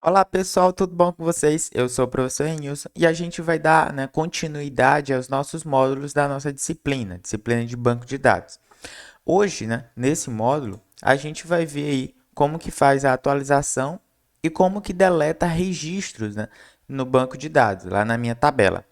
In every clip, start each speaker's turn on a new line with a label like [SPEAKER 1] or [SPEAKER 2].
[SPEAKER 1] Olá pessoal, tudo bom com vocês? Eu sou o professor Renilson e a gente vai dar, continuidade aos nossos módulos da nossa disciplina de banco de dados. Hoje, nesse módulo, a gente vai ver aí como que faz a atualização e como que deleta registros, no banco de dados, lá na minha tabela.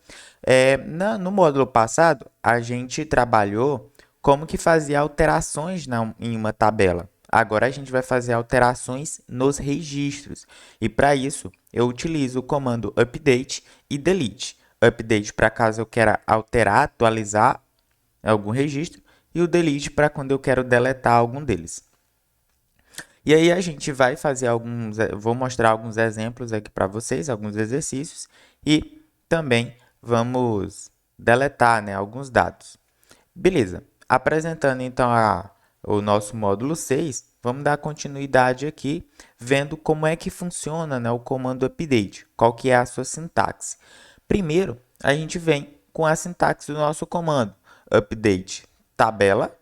[SPEAKER 1] No módulo passado, a gente trabalhou como que fazia alterações em uma tabela. Agora a gente vai fazer alterações nos registros. E para isso, eu utilizo o comando update e delete. Update para caso eu queira alterar, atualizar algum registro, e o delete para quando eu quero deletar algum deles. E aí a gente vai fazer vou mostrar alguns exemplos aqui para vocês, alguns exercícios, e também vamos deletar, alguns dados. Beleza. Apresentando então o nosso módulo 6, vamos dar continuidade aqui, vendo como é que funciona, o comando update, qual que é a sua sintaxe. Primeiro, a gente vem com a sintaxe do nosso comando, update tabela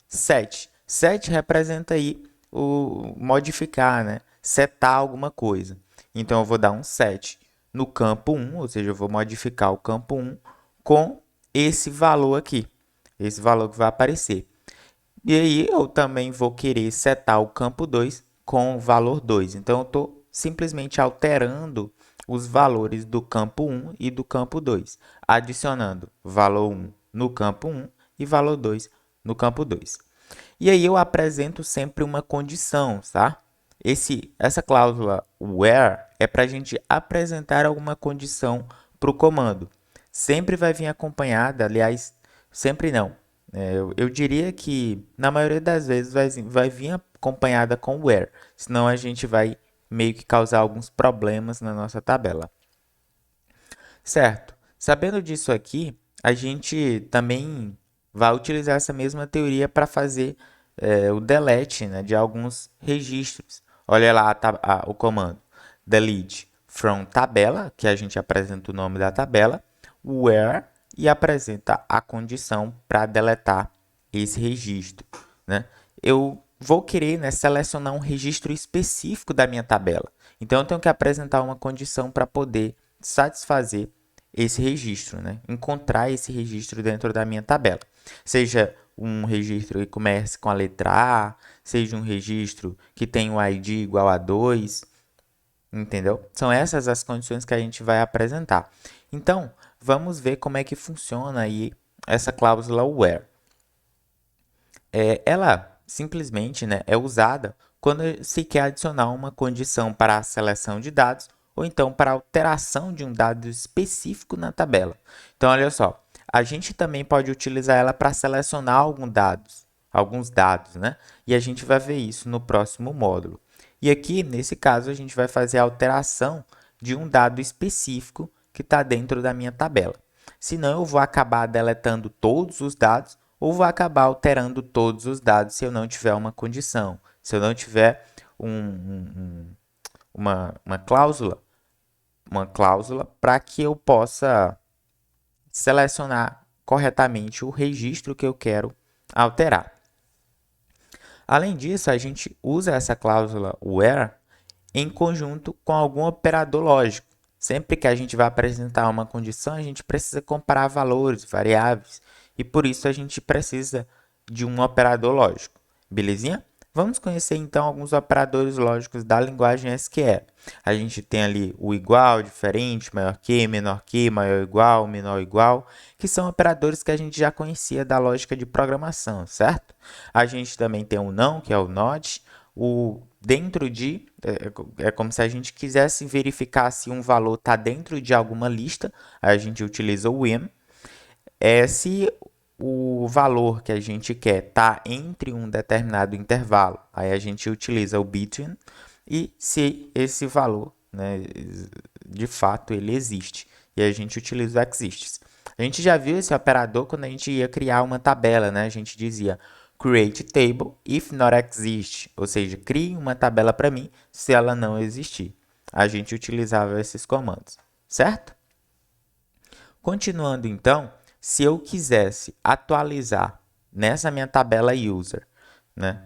[SPEAKER 1] set. Set representa aí o modificar, setar alguma coisa. Então, eu vou dar um set no campo 1, ou seja, eu vou modificar o campo 1 com esse valor aqui, esse valor que vai aparecer. E aí, eu também vou querer setar o campo 2 com o valor 2. Então, eu estou simplesmente alterando os valores do campo 1 e do campo 2, adicionando valor 1 no campo 1 e valor 2 no campo 2. E aí eu apresento sempre uma condição, tá? Essa cláusula where é para a gente apresentar alguma condição para o comando. Sempre vai vir acompanhada, aliás, sempre não. Eu diria que na maioria das vezes vai vir acompanhada com where, senão a gente vai meio que causar alguns problemas na nossa tabela. Certo. Sabendo disso aqui, a gente também vai utilizar essa mesma teoria para fazer o delete, de alguns registros. Olha lá o comando delete from tabela, que a gente apresenta o nome da tabela, where e apresenta a condição para deletar esse registro, Eu vou querer, selecionar um registro específico da minha tabela. Então, eu tenho que apresentar uma condição para poder satisfazer esse registro, encontrar esse registro dentro da minha tabela. Seja um registro que comece com a letra A, seja um registro que tenha o ID igual a 2, entendeu? São essas as condições que a gente vai apresentar. Então, vamos ver como é que funciona aí essa cláusula where. Ela simplesmente, é usada quando se quer adicionar uma condição para a seleção de dados ou então para a alteração de um dado específico na tabela. Então, olha só, a gente também pode utilizar ela para selecionar alguns dados, E a gente vai ver isso no próximo módulo. E aqui, nesse caso, a gente vai fazer a alteração de um dado específico que está dentro da minha tabela. Senão, eu vou acabar deletando todos os dados ou vou acabar alterando todos os dados se eu não tiver uma condição, se eu não tiver uma cláusula para que eu possa selecionar corretamente o registro que eu quero alterar. Além disso, a gente usa essa cláusula where em conjunto com algum operador lógico. Sempre que a gente vai apresentar uma condição, a gente precisa comparar valores, variáveis, e por isso a gente precisa de um operador lógico. Belezinha? Vamos conhecer então alguns operadores lógicos da linguagem SQL. A gente tem ali o igual, diferente, maior que, maior igual, menor igual, que são operadores que a gente já conhecia da lógica de programação, certo? A gente também tem o não, que é o not, dentro de é como se a gente quisesse verificar se um valor está dentro de alguma lista, a gente utiliza o when. Se o valor que a gente quer está entre um determinado intervalo, aí a gente utiliza o between, e se esse valor, de fato, ele existe, e a gente utiliza o exists. A gente já viu esse operador quando a gente ia criar uma tabela, A gente dizia create table if not exist, ou seja, crie uma tabela para mim se ela não existir. A gente utilizava esses comandos, certo? Continuando então, se eu quisesse atualizar nessa minha tabela user,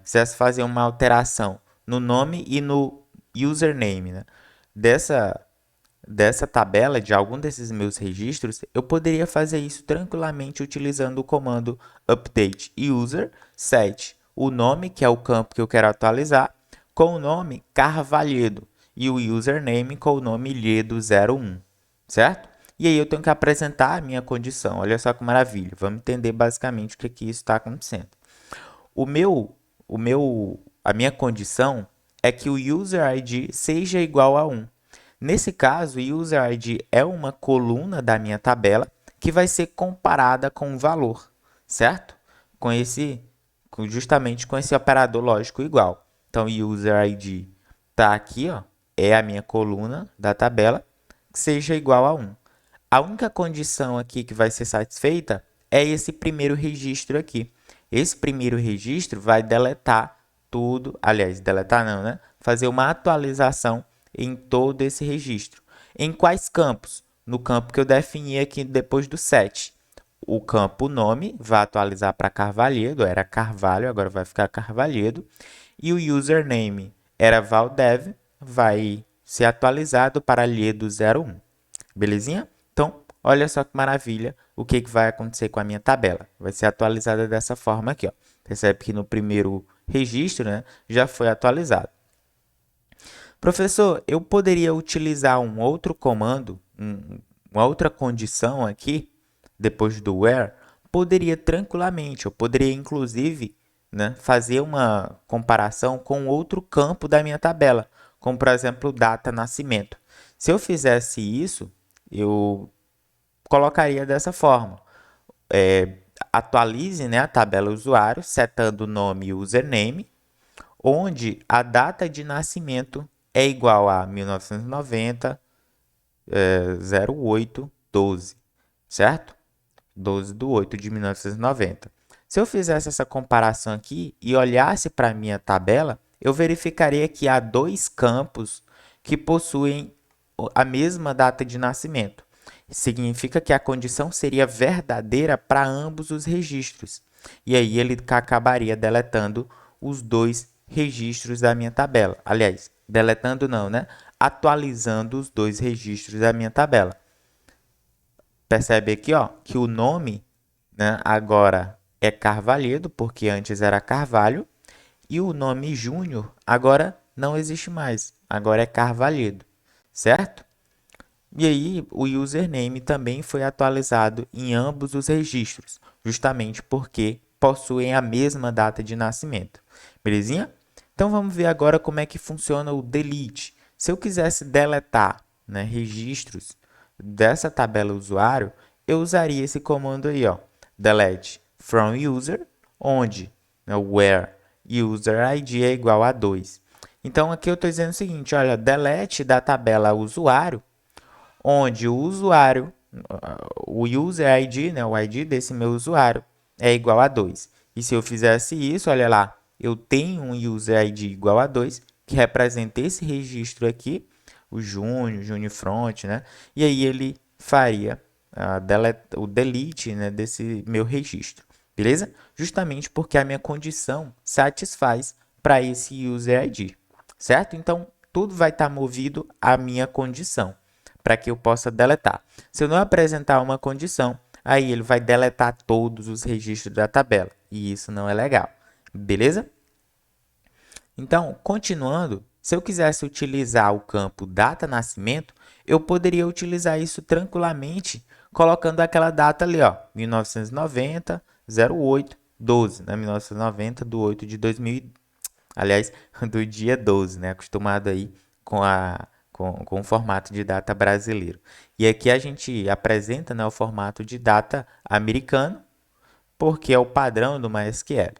[SPEAKER 1] quisesse fazer uma alteração no nome e no username, dessa tabela, de algum desses meus registros, eu poderia fazer isso tranquilamente utilizando o comando update user set o nome, que é o campo que eu quero atualizar, com o nome Carvalhedo e o username com o nome Liedo01, certo? E aí eu tenho que apresentar a minha condição. Olha só que maravilha. Vamos entender basicamente o que isso está acontecendo. A minha condição é que o user ID seja igual a 1. Nesse caso, o user ID é uma coluna da minha tabela que vai ser comparada com o valor, certo? Justamente com esse operador lógico igual. Então, o user ID está aqui, ó, é a minha coluna da tabela, que seja igual a 1. A única condição aqui que vai ser satisfeita é esse primeiro registro aqui. Esse primeiro registro vai deletar tudo, aliás, deletar não, né? Fazer uma atualização em todo esse registro. Em quais campos? No campo que eu defini aqui depois do set. O campo nome vai atualizar para Carvalhedo, era Carvalho, agora vai ficar Carvalhedo. E o username era Valdev, vai ser atualizado para Liedo01. Belezinha? Então, olha só que maravilha o que vai acontecer com a minha tabela. Vai ser atualizada dessa forma aqui, ó. Percebe que no primeiro registro, né, já foi atualizado. Professor, eu poderia utilizar um outro comando, uma outra condição aqui, depois do where? Poderia tranquilamente, eu poderia inclusive, né, fazer uma comparação com outro campo da minha tabela, como por exemplo, data nascimento. Se eu fizesse isso, eu colocaria dessa forma. Atualize, né, a tabela usuário, setando o nome e username, onde a data de nascimento é igual a 1990, 08, 12, certo? 12 de 8 de 1990. Se eu fizesse essa comparação aqui e olhasse para a minha tabela, eu verificaria que há dois campos que possuem a mesma data de nascimento. Significa que a condição seria verdadeira para ambos os registros. E aí ele acabaria deletando os dois registros da minha tabela. Aliás, deletando não, né? Atualizando os dois registros da minha tabela. Percebe aqui, ó, que o nome, né, agora é Carvalhedo, porque antes era Carvalho, e o nome Júnior agora não existe mais, agora é Carvalhedo, certo? E aí, o username também foi atualizado em ambos os registros, justamente porque possuem a mesma data de nascimento. Belezinha? Então, vamos ver agora como é que funciona o delete. Se eu quisesse deletar, né, registros dessa tabela usuário, eu usaria esse comando aí, ó, delete from user, onde, né, where user ID é igual a 2. Então, aqui eu estou dizendo o seguinte, olha, delete da tabela usuário, onde o usuário, o user ID, né, o ID desse meu usuário, é igual a 2. E se eu fizesse isso, olha lá, eu tenho um user ID igual a 2, que representa esse registro aqui, o Júnior Front, né? E aí ele faria o delete, né, desse meu registro, beleza? Justamente porque a minha condição satisfaz para esse user ID, certo? Então, tudo vai estar movido à minha condição, para que eu possa deletar. Se eu não apresentar uma condição, aí ele vai deletar todos os registros da tabela, e isso não é legal, beleza? Então, continuando, se eu quisesse utilizar o campo data nascimento, eu poderia utilizar isso tranquilamente colocando aquela data ali, ó, 1990, 08, 12, né? 1990 do 8 de 2000, aliás, do dia 12, né? Acostumado aí com o formato de data brasileiro. E aqui a gente apresenta, né, o formato de data americano, porque é o padrão do MySQL.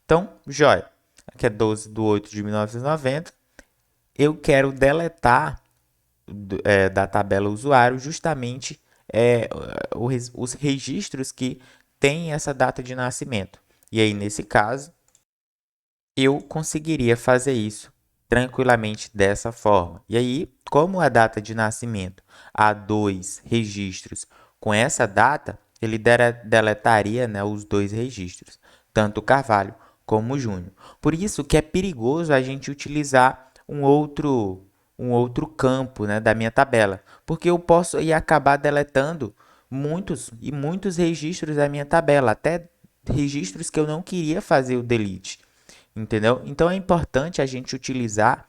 [SPEAKER 1] Então, joia, aqui é 12 de 8 de 1990, eu quero deletar da tabela usuário justamente os registros que têm essa data de nascimento. E aí, nesse caso, eu conseguiria fazer isso tranquilamente dessa forma. E aí, como a data de nascimento há dois registros com essa data, ele deletaria, né, os dois registros, tanto o Carvalho como o Júnior. Por isso que é perigoso a gente utilizar um outro campo, né, da minha tabela, porque eu posso ir acabar deletando muitos registros da minha tabela, até registros que eu não queria fazer o delete, entendeu? Então é importante a gente utilizar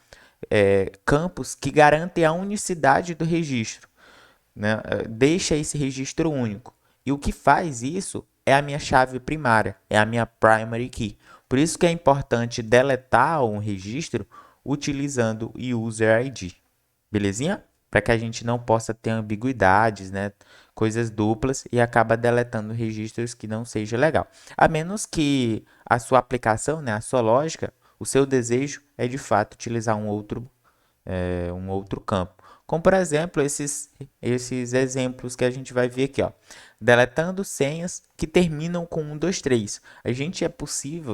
[SPEAKER 1] campos que garantem a unicidade do registro, né? Deixa esse registro único. E o que faz isso é a minha chave primária, é a minha primary key. Por isso que é importante deletar um registro utilizando o user ID. Belezinha? Para que a gente não possa ter ambiguidades, né? Coisas duplas e acaba deletando registros que não seja legal. A menos que a sua aplicação, né, a sua lógica, o seu desejo é de fato utilizar um outro campo. Como, por exemplo, esses exemplos que a gente vai ver aqui, ó. Deletando senhas que terminam com 1, 2, 3.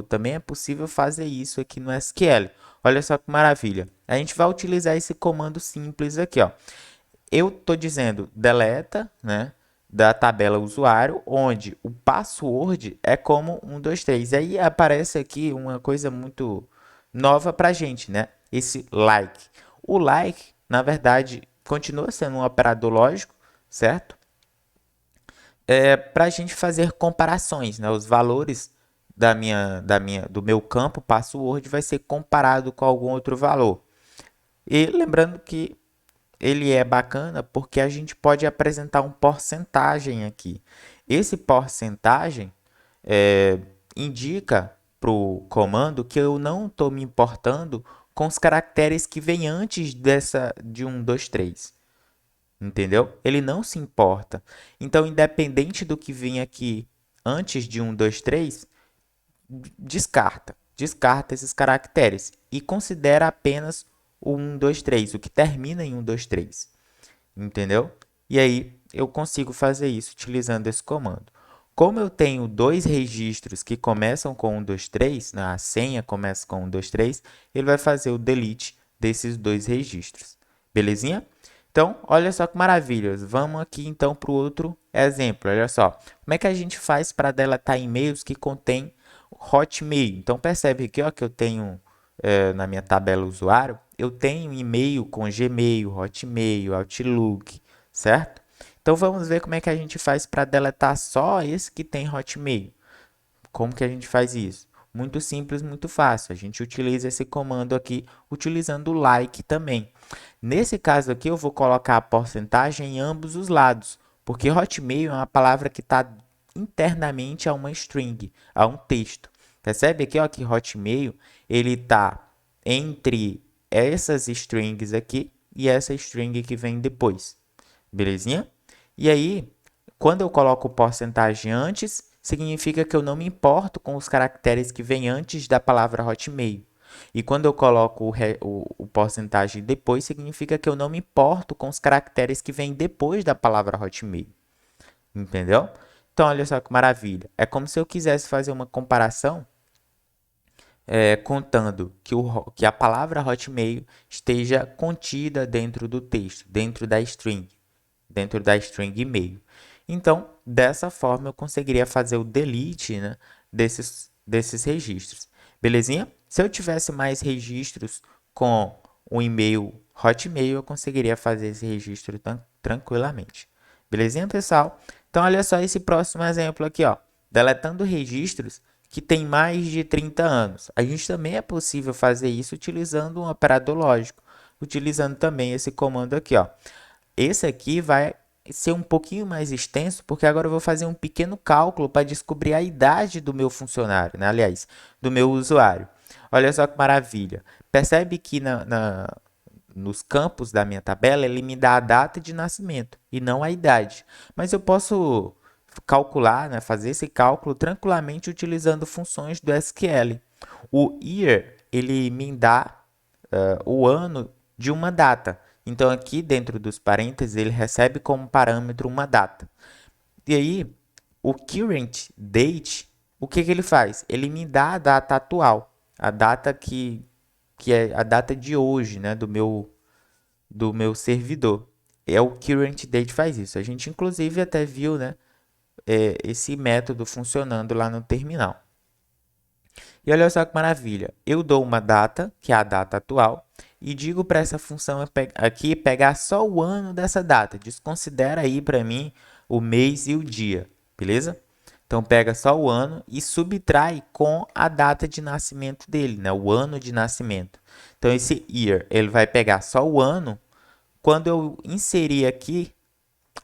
[SPEAKER 1] Também é possível fazer isso aqui no SQL. Olha só que maravilha. A gente vai utilizar esse comando simples aqui, ó. Eu estou dizendo deleta, né, da tabela usuário, onde o password é como 1, 2, 3. E aí aparece aqui uma coisa muito nova para a gente, né? Esse like. O like, na verdade, continua sendo um operador lógico, certo? Para a gente fazer comparações, né? Os valores do meu campo password vai ser comparado com algum outro valor. E lembrando que ele é bacana porque a gente pode apresentar um porcentagem aqui. Esse porcentagem indica para o comando que eu não estou me importando com os caracteres que vêm antes de 1, 2, 3. Entendeu? Ele não se importa. Então, independente do que vem aqui antes de 1, 2, 3, descarta. Descarta esses caracteres e considera apenas o 1, 2, 3, o que termina em 1, 2, 3. Entendeu? E aí eu consigo fazer isso utilizando esse comando. Como eu tenho dois registros que começam com 1, 2, 3, né? A senha começa com 1, 2, 3, ele vai fazer o delete desses dois registros. Belezinha? Então, olha só que maravilha. Vamos aqui então para o outro exemplo. Olha só. Como é que a gente faz para deletar e-mails que contêm Hotmail? Então, percebe aqui ó, que eu tenho na minha tabela usuário, eu tenho e-mail com Gmail, Hotmail, Outlook, certo? Então, vamos ver como é que a gente faz para deletar só esse que tem Hotmail. Como que a gente faz isso? Muito simples, muito fácil. A gente utiliza esse comando aqui, utilizando o like também. Nesse caso aqui, eu vou colocar a porcentagem em ambos os lados, porque Hotmail é uma palavra que está internamente a uma string, a um texto. Percebe aqui ó, que Hotmail ele está entre essas strings aqui e essa string que vem depois. Belezinha? E aí, quando eu coloco porcentagem antes, significa que eu não me importo com os caracteres que vêm antes da palavra Hotmail. E quando eu coloco o porcentagem depois, significa que eu não me importo com os caracteres que vêm depois da palavra Hotmail. Entendeu? Então, olha só que maravilha. É como se eu quisesse fazer uma comparação contando que a palavra Hotmail esteja contida dentro do texto, dentro da string e-mail. Então, dessa forma, eu conseguiria fazer o delete, né, desses registros. Belezinha? Se eu tivesse mais registros com o e-mail Hotmail, eu conseguiria fazer esse registro tranquilamente. Belezinha, pessoal? Então, olha só esse próximo exemplo aqui, ó. Deletando registros que têm mais de 30 anos. A gente também é possível fazer isso utilizando um operador lógico, utilizando também esse comando aqui, ó. Esse aqui vai ser um pouquinho mais extenso, porque agora eu vou fazer um pequeno cálculo para descobrir a idade do meu funcionário, né? Aliás, do meu usuário. Olha só que maravilha. Percebe que nos campos da minha tabela ele me dá a data de nascimento e não a idade. Mas eu posso calcular, né, fazer esse cálculo tranquilamente utilizando funções do SQL. O year, ele me dá o ano de uma data. Então, aqui dentro dos parênteses, ele recebe como parâmetro uma data. E aí, o current date, o que ele faz? Ele me dá a data atual, a data que é a data de hoje, né, do meu servidor. É o current date faz isso. A gente, inclusive, até viu, né, esse método funcionando lá no terminal. E olha só que maravilha. Eu dou uma data, que é a data atual, e digo para essa função aqui pegar só o ano dessa data. Desconsidera aí para mim o mês e o dia, beleza? Então pega só o ano e subtrai com a data de nascimento dele, né? O ano de nascimento. Então esse year, ele vai pegar só o ano quando eu inserir aqui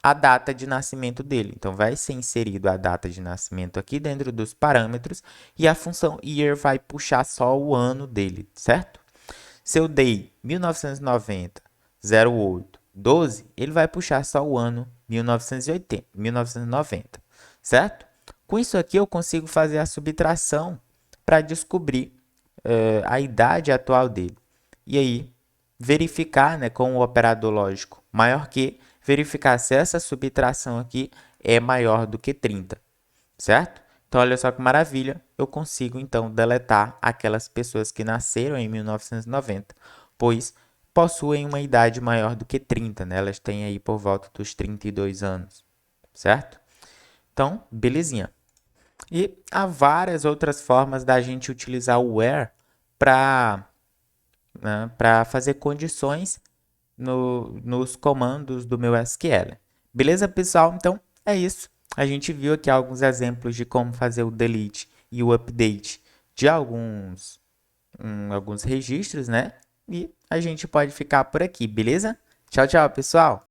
[SPEAKER 1] a data de nascimento dele. Então, vai ser inserido a data de nascimento aqui dentro dos parâmetros e a função year vai puxar só o ano dele, certo? Se eu dei 1990, 08, 12, ele vai puxar só o ano 1980, 1990, certo? Com isso aqui, eu consigo fazer a subtração para descobrir a idade atual dele. E aí, verificar, né, com o operador lógico maior que, verificar se essa subtração aqui é maior do que 30, certo? Então, olha só que maravilha, eu consigo, então, deletar aquelas pessoas que nasceram em 1990, pois possuem uma idade maior do que 30, né? Elas têm aí por volta dos 32 anos, certo? Então, belezinha. E há várias outras formas da gente utilizar o where para fazer condições nos comandos do meu SQL. Beleza, pessoal? Então, é isso. A gente viu aqui alguns exemplos de como fazer o delete e o update de alguns registros, né? E a gente pode ficar por aqui, beleza? Tchau, tchau, pessoal!